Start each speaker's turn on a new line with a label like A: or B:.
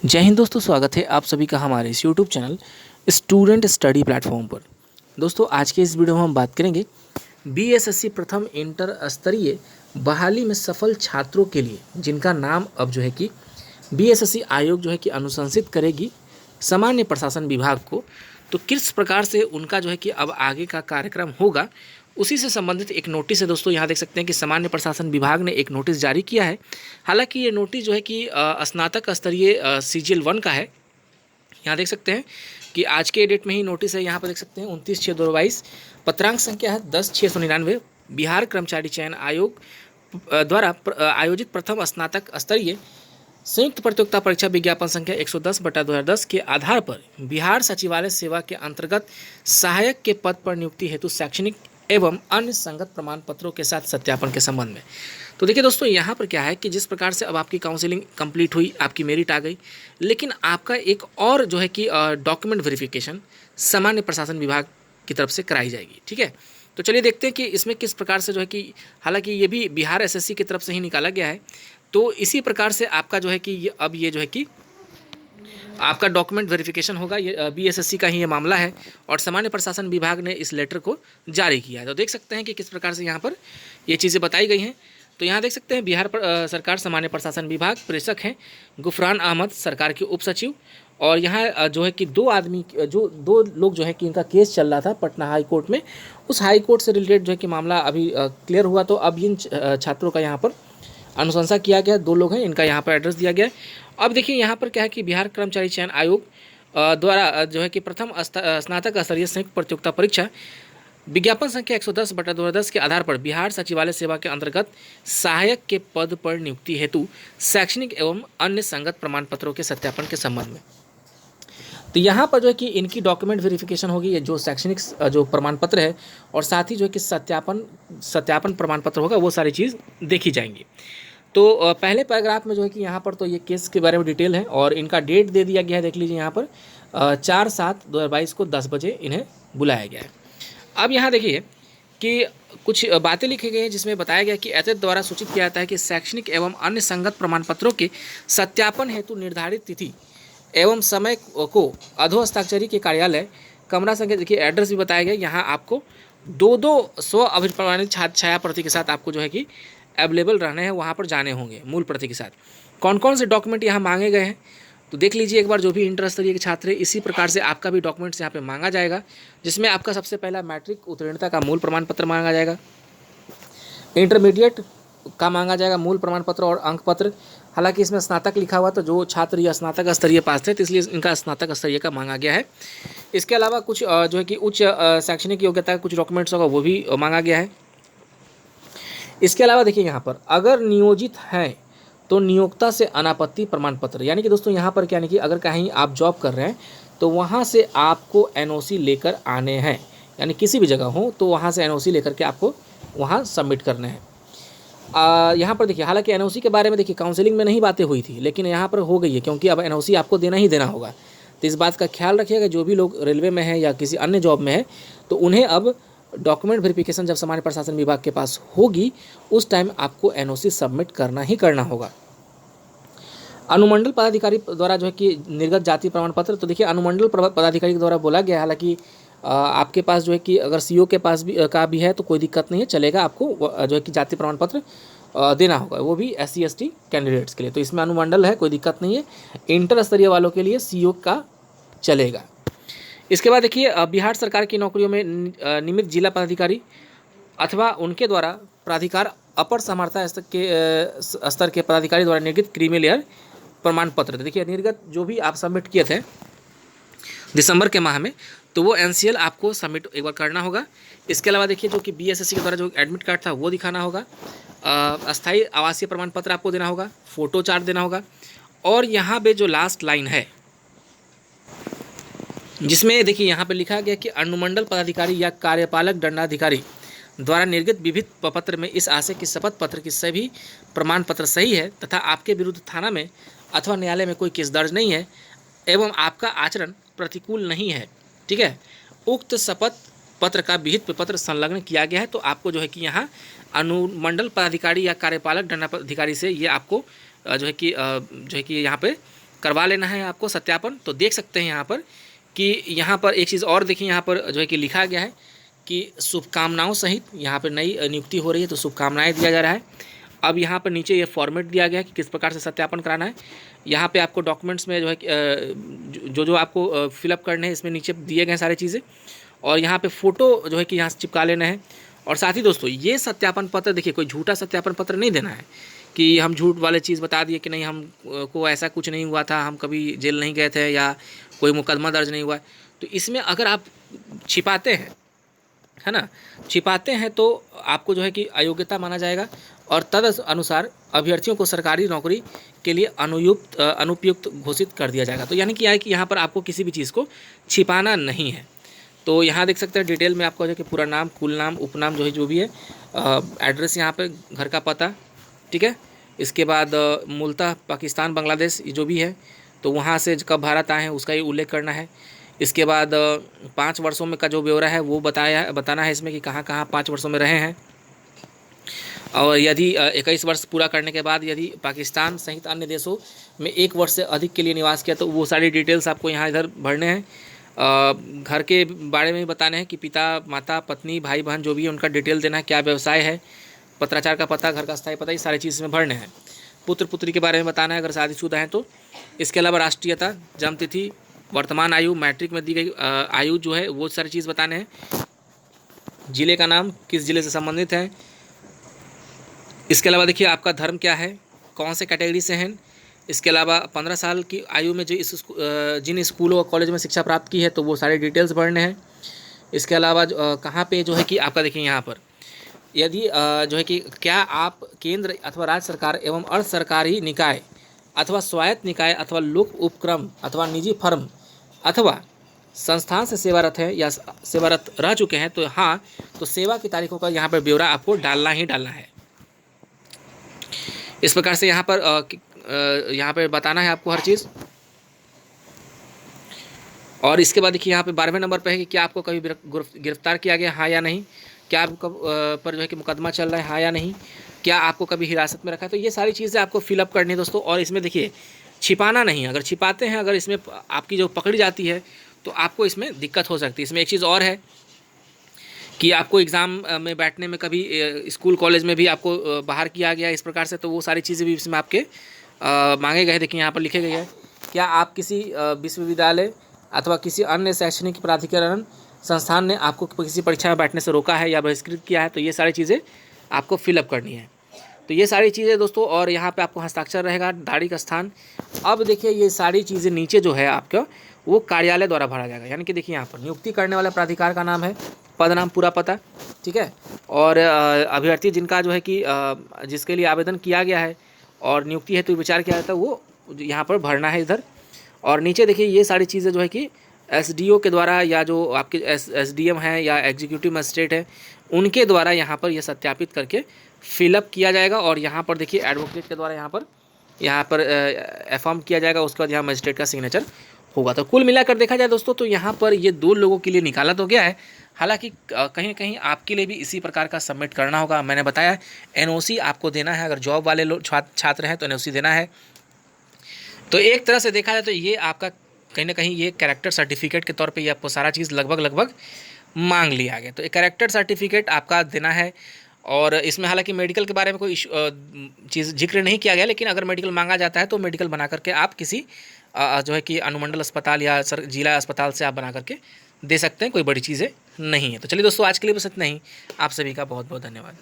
A: जय हिंद दोस्तों, स्वागत है आप सभी का हमारे इस YouTube channel student study platform पर। दोस्तों, आज के इस वीडियो में हम बात करेंगे बीएसएससी प्रथम इंटर स्तरीय बहाली में सफल छात्रों के लिए, जिनका नाम अब जो है कि बीएसएससी आयोग जो है कि अनुशंसित करेगी सामान्य प्रशासन विभाग को। तो किस प्रकार से उनका जो है कि अब आगे का कार्यक्रम होगा, उसी से संबंधित एक नोटिस है। दोस्तों, यहाँ देख सकते हैं कि सामान्य प्रशासन विभाग ने एक नोटिस जारी किया है। हालांकि ये नोटिस जो है कि स्नातक स्तरीय CGL 1 का है। यहाँ देख सकते हैं कि आज के डेट में ही नोटिस है। यहाँ पर देख सकते हैं 29/6/2022, पत्रांक संख्या है 10/699। बिहार कर्मचारी चयन आयोग द्वारा आयोजित प्रथम स्नातक स्तरीय संयुक्त प्रतियोगिता परीक्षा विज्ञापन संख्या 110/2010 के आधार पर बिहार सचिवालय सेवा के अंतर्गत सहायक के पद पर नियुक्ति हेतु शैक्षणिक एवं अन्य संगत प्रमाण पत्रों के साथ सत्यापन के संबंध में। तो देखिए दोस्तों, यहाँ पर क्या है कि जिस प्रकार से अब आपकी काउंसलिंग कंप्लीट हुई, आपकी मेरिट आ गई, लेकिन आपका एक और जो है कि डॉक्यूमेंट वेरिफिकेशन सामान्य प्रशासन विभाग की तरफ से कराई जाएगी। ठीक है, तो चलिए देखते हैं कि इसमें किस प्रकार से जो है कि, हालांकि ये भी बिहार SSC की तरफ से ही निकाला गया है। तो इसी प्रकार से आपका जो है कि अब ये जो है कि आपका डॉक्यूमेंट वेरिफिकेशन होगा। ये BSSC का ही ये मामला है और सामान्य प्रशासन विभाग ने इस लेटर को जारी किया है। तो देख सकते हैं कि किस प्रकार से यहाँ पर ये चीज़ें बताई गई हैं। तो यहाँ देख सकते हैं बिहार सरकार सामान्य प्रशासन विभाग, प्रेषक हैं गुफरान अहमद, सरकार के उप सचिव। और यहाँ जो है कि दो लोग जो है कि इनका केस चल रहा था पटना हाई कोर्ट में, उस हाई कोर्ट से रिलेटेड जो है कि मामला अभी क्लियर हुआ। तो अब इन छात्रों का यहाँ पर अनुशंसा किया गया। 2 लोग हैं, इनका यहाँ पर एड्रेस दिया गया है। अब देखिए यहाँ पर क्या है कि बिहार कर्मचारी चयन आयोग द्वारा जो है कि प्रथम स्नातक स्तरीय संयुक्त प्रतियोगिता परीक्षा विज्ञापन संख्या 110/2010 के आधार पर बिहार सचिवालय सेवा के अंतर्गत सहायक के पद पर नियुक्ति हेतु शैक्षणिक एवं अन्य संगत प्रमाण पत्रों के सत्यापन के संबंध में। तो यहाँ पर जो है कि इनकी डॉक्यूमेंट वेरिफिकेशन होगी, ये जो शैक्षणिक जो प्रमाण पत्र है और साथ ही जो है कि सत्यापन प्रमाण पत्र होगा, वो सारी चीज़ देखी जाएंगी। तो पहले पैराग्राफ में जो है कि यहाँ पर तो ये केस के बारे में डिटेल है और इनका डेट दे दिया गया है। देख लीजिए यहाँ पर 4/7/2022 को 10 बजे इन्हें बुलाया गया है। अब यहाँ देखिए कि कुछ बातें लिखी गई हैं जिसमें बताया गया कि एतद द्वारा सूचित किया जाता है कि शैक्षणिक एवं अन्य संगत प्रमाण पत्रों के सत्यापन हेतु निर्धारित तिथि एवं समय को अधोहस्ताक्षरी के कार्यालय कमरा संख्या, देखिए एड्रेस भी बताया गया। यहाँ आपको 2 स्व अभिप्रमाणित छाया प्रति के साथ आपको जो है कि अवेलेबल रहने हैं, वहाँ पर जाने होंगे मूल प्रति के साथ। कौन कौन से डॉक्यूमेंट यहाँ मांगे गए हैं तो देख लीजिए एक बार, जो भी इंटर स्तरीय के छात्र हैं, इसी प्रकार से आपका भी डॉक्यूमेंट्स यहाँ पे मांगा जाएगा, जिसमें आपका सबसे पहला मैट्रिक उत्तीर्णता का मूल प्रमाण पत्र मांगा जाएगा, इंटरमीडिएट का मांगा जाएगा मूल प्रमाण पत्र और अंक पत्र। हालांकि इसमें स्नातक लिखा हुआ, तो जो छात्र या स्नातक स्तरीय पास थे तो इसलिए इनका स्नातक स्तरीय का मांगा गया है। इसके अलावा कुछ जो है कि उच्च शैक्षणिक योग्यता का कुछ डॉक्यूमेंट्स होगा, वो भी मांगा गया है। इसके अलावा देखिए यहाँ पर अगर नियोजित हैं तो नियोक्ता से अनापत्ति प्रमाण पत्र, यानी कि दोस्तों यहाँ पर क्या, यानी कि अगर कहीं आप जॉब कर रहे हैं तो वहाँ से आपको NOC लेकर आने हैं, यानी किसी भी जगह हो तो वहाँ से NOC लेकर के आपको वहाँ सबमिट करने हैं। यहाँ पर देखिए, हालांकि NOC के बारे में देखिए काउंसलिंग में नहीं बातें हुई थी, लेकिन यहाँ पर हो गई है, क्योंकि अब NOC आपको देना ही देना होगा। तो इस बात का ख्याल रखिएगा, जो भी लोग रेलवे में है या किसी अन्य जॉब में है, तो उन्हें अब डॉक्यूमेंट वेरिफिकेशन जब सामान्य प्रशासन विभाग के पास होगी, उस टाइम आपको NOC सबमिट करना ही करना होगा। अनुमंडल पदाधिकारी द्वारा जो है कि निर्गत जाति प्रमाण पत्र, तो देखिए अनुमंडल पदाधिकारी के द्वारा बोला गया है। हालांकि आपके पास जो है कि अगर CO के पास भी है तो कोई दिक्कत नहीं है, चलेगा। आपको जो है कि जाति प्रमाण पत्र देना होगा, वो भी SC ST कैंडिडेट्स के लिए। तो इसमें अनुमंडल है, कोई दिक्कत नहीं है। इंटर स्तरीय वालों के लिए CO का चलेगा। इसके बाद देखिए बिहार सरकार की नौकरियों में नियमित जिला पदाधिकारी अथवा उनके द्वारा प्राधिकार अपर सामर्थ्य स्तर के पदाधिकारी द्वारा निर्गत क्रीमी लेयर प्रमाण पत्र, देखिए निर्गत जो भी आप सबमिट किए थे दिसंबर के माह में, तो वो NCL आपको सबमिट एक बार करना होगा। इसके अलावा देखिए जो कि BSSC के द्वारा जो एडमिट कार्ड था वो दिखाना होगा, अस्थायी आवासीय प्रमाण पत्र आपको देना होगा, फोटो चार्ट देना होगा। और यहाँ पे जो लास्ट लाइन है जिसमें देखिए यहाँ पे लिखा गया कि अनुमंडल पदाधिकारी या कार्यपालक दंडाधिकारी द्वारा निर्गत विभिन्न पत्र में इस आशय की शपथ पत्र की सभी प्रमाण पत्र सही है तथा आपके विरुद्ध थाना में अथवा न्यायालय में कोई केस दर्ज नहीं है एवं आपका आचरण प्रतिकूल नहीं है, ठीक है, उक्त शपथ पत्र का विहित पत्र संलग्न किया गया है। तो आपको जो है कि यहाँ अनुमंडल पदाधिकारी या कार्यपालक दंडाधिकारी से ये आपको जो है कि यहाँ पे करवा लेना है आपको सत्यापन। तो देख सकते हैं यहाँ पर कि यहाँ पर एक चीज़ और देखिए, यहाँ पर जो है कि लिखा गया है कि शुभकामनाओं सहित यहाँ पर नई नियुक्ति हो रही है, तो शुभकामनाएं दिया जा रहा है। अब यहाँ पर नीचे ये फॉर्मेट दिया गया है कि किस प्रकार से सत्यापन कराना है। यहाँ पे आपको डॉक्यूमेंट्स में जो है जो आपको फिलअप करने हैं इसमें नीचे दिए गए सारी चीज़ें, और यहाँ पे फ़ोटो जो है कि यहाँ से चिपका लेना है। और साथ ही दोस्तों ये सत्यापन पत्र देखिए, कोई झूठा सत्यापन पत्र नहीं देना है कि हम झूठ वाले चीज़ बता दिए कि नहीं हम को ऐसा कुछ नहीं हुआ था, हम कभी जेल नहीं गए थे या कोई मुकदमा दर्ज नहीं हुआ। तो इसमें अगर आप छिपाते हैं, है ना, छिपाते हैं तो आपको जो है कि अयोग्यता माना जाएगा और तद अनुसार अभ्यर्थियों को सरकारी नौकरी के लिए अनुपयुक्त घोषित कर दिया जाएगा। तो यानी कि यहाँ पर आपको किसी भी चीज़ को छिपाना नहीं है। तो यहाँ देख सकते हैं डिटेल में आपको जो कि पूरा नाम, कुल नाम, उपनाम जो भी है, एड्रेस यहाँ पे, घर का पता, ठीक है। इसके बाद मूलतः पाकिस्तान, बांग्लादेश जो भी है तो वहाँ से कब भारत आए हैं उसका ही उल्लेख करना है। इसके बाद 5 वर्षों में का जो ब्यौरा है वो बताना है इसमें कि कहाँ कहाँ 5 वर्षों में रहे हैं। और यदि 21 वर्ष पूरा करने के बाद यदि पाकिस्तान सहित अन्य देशों में 1 वर्ष से अधिक के लिए निवास किया तो वो सारी डिटेल्स आपको यहाँ इधर भरने हैं। घर के बारे में भी बताने हैं कि पिता, माता, पत्नी, भाई बहन जो भी है उनका डिटेल देना है, क्या व्यवसाय है, पत्राचार का पता, घर का स्थायी पता, ये सारी चीज़ में भरने हैं। पुत्र पुत्री के बारे में बताना है अगर शादीशुदा हैं तो। इसके अलावा राष्ट्रीयता, जन्म तिथि, वर्तमान आयु, मैट्रिक में दी गई आयु जो है वो सारी चीज़ बताने हैं। ज़िले का नाम, किस ज़िले से संबंधित है। इसके अलावा देखिए आपका धर्म क्या है, कौन से कैटेगरी से हैं। इसके अलावा 15 साल की आयु में जिन स्कूलों और कॉलेज में शिक्षा प्राप्त की है तो वो सारे डिटेल्स भरने हैं। इसके अलावा कहाँ पे जो है कि आपका देखिए यहाँ पर यदि जो है कि क्या आप केंद्र अथवा राज्य सरकार एवं अर्ध सरकारी निकाय अथवा स्वायत्त निकाय अथवा लोक उपक्रम अथवा निजी फर्म अथवा संस्थान से सेवारत है या सेवारत रह चुके हैं तो हाँ, तो सेवा की तारीखों का यहाँ पर ब्यौरा आपको डालना ही डालना है। इस प्रकार से यहाँ पर बताना है आपको हर चीज़। और इसके बाद देखिए यहाँ पे 12वें नंबर पे है कि क्या आपको कभी गिरफ्तार किया गया, हाँ या नहीं। क्या आपको पर जो है कि मुकदमा चल रहा है, हाँ या नहीं। क्या आपको कभी हिरासत में रखा है। तो ये सारी चीज़ें आपको फिलअप करनी है दोस्तों। और इसमें देखिए छिपाना नहीं, अगर छिपाते हैं, अगर इसमें आपकी जो पकड़ी जाती है तो आपको इसमें दिक्कत हो सकती है। इसमें एक चीज़ और है कि आपको एग्ज़ाम में बैठने में कभी स्कूल कॉलेज में भी आपको बाहर किया गया इस प्रकार से, तो वो सारी चीज़ें भी इसमें आपके मांगे गए। देखिए यहाँ पर लिखे गए हैं, क्या आप किसी विश्वविद्यालय अथवा किसी अन्य शैक्षणिक प्राधिकरण संस्थान ने आपको किसी परीक्षा में बैठने से रोका है या बहिष्कृत किया है। तो ये सारी चीज़ें आपको फिलअप करनी है। तो ये सारी चीज़ें दोस्तों, और यहाँ पे आपको हस्ताक्षर रहेगा, तारीख, स्थान। अब देखिए ये सारी चीज़ें नीचे जो है आपका वो कार्यालय द्वारा भरा जाएगा। यानी कि देखिए यहाँ पर नियुक्ति करने वाला प्राधिकार का नाम है, पद नाम, पूरा पता, ठीक है। और अभ्यर्थी जिनका जो है कि जिसके लिए आवेदन किया गया है और नियुक्ति हेतु विचार किया जाता है वो यहाँ पर भरना है इधर। और नीचे देखिए ये सारी चीज़ें जो है कि एसडीओ के द्वारा या जो आपके एसडीएम है या एग्जीक्यूटिव मजिस्ट्रेट है उनके द्वारा यहाँ पर यह सत्यापित करके फिलअप किया जाएगा। और यहाँ पर देखिए एडवोकेट के द्वारा यहाँ पर एफर्म किया जाएगा। उसके बाद यहाँ मजिस्ट्रेट का सिग्नेचर होगा। तो कुल मिलाकर देखा जाए दोस्तों तो यहाँ पर ये 2 लोगों के लिए निकाला तो गया है, हालांकि कहीं ना कहीं आपके लिए भी इसी प्रकार का सबमिट करना होगा। मैंने बताया एनओसी आपको देना है, अगर जॉब वाले लोग छात्र हैं तो एनओसी देना है। तो एक तरह से देखा जाए तो ये आपका कहीं ना कहीं ये कैरेक्टर सर्टिफिकेट के तौर पे ये आपको सारा चीज़ लगभग मांग लिया गया। तो एक कैरेक्टर सर्टिफिकेट आपका देना है। और इसमें हालांकि मेडिकल के बारे में कोई चीज़ जिक्र नहीं किया गया, लेकिन अगर मेडिकल मांगा जाता है तो मेडिकल बना करके आप किसी जो है कि अनुमंडल अस्पताल या जिला अस्पताल से आप बना करके दे सकते हैं, कोई बड़ी चीज़ें नहीं है। तो चलिए दोस्तों आज के लिए बस इतना ही। आप सभी का बहुत बहुत धन्यवाद।